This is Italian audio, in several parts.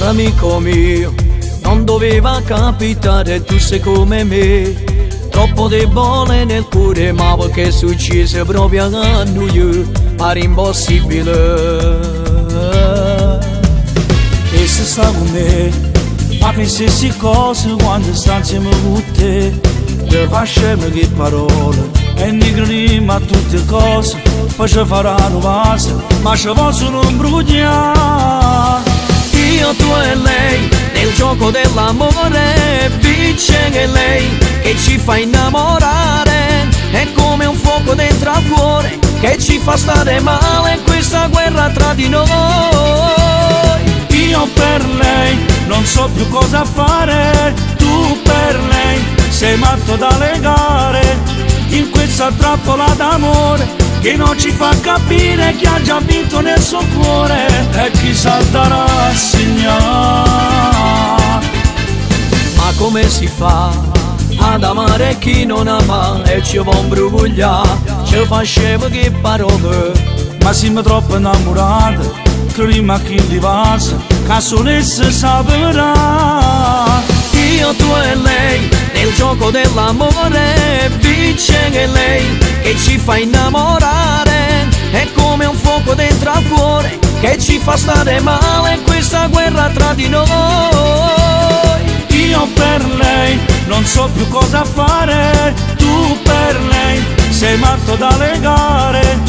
Caro amico mio, non doveva capitare, tu sei come me, troppo debole nel cuore, ma perché successe proprio a noi, era impossibile. E se sta con me, ma pensassi cose quando sta insieme con te, te facciamo che parole e ne crediamo a tutte cose, poi ci faranno base, ma ci possono imbrugliare. Io, tu e lei, nel gioco dell'amore, vince che lei, che ci fa innamorare, è come un fuoco dentro al cuore, che ci fa stare male, questa guerra tra di noi. Io per lei non so più cosa fare, tu per lei sei matto da legare, in questa trappola d'amore che non ci fa capire chi ha già vinto nel suo cuore e chi salterà a segnare. Ma come si fa ad amare chi non ama e ci va imbrugliare, ci faceva che parole, Ma siamo troppo innamorati, crediamo a chi li passa, che solesse saprà. io, tu e lei, nel gioco dell'amore, vince che lei, che ci fa innamorare, è come un fuoco dentro al cuore, che ci fa stare male, questa guerra tra di noi. Io per lei non so più cosa fare, tu per lei sei matto da legare,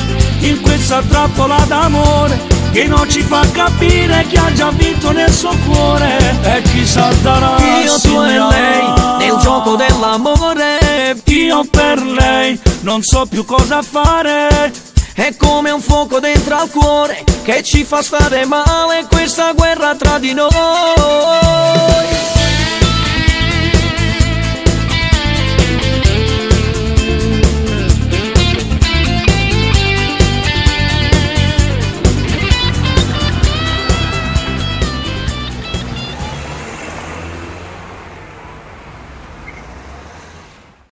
in questa trappola d'amore che non ci fa capire chi ha già vinto nel suo cuore e chi salterà. Io, tu e lei, nel gioco dell'amore, io per lei non so più cosa fare, è come un fuoco dentro al cuore, che ci fa stare male, questa guerra tra di noi.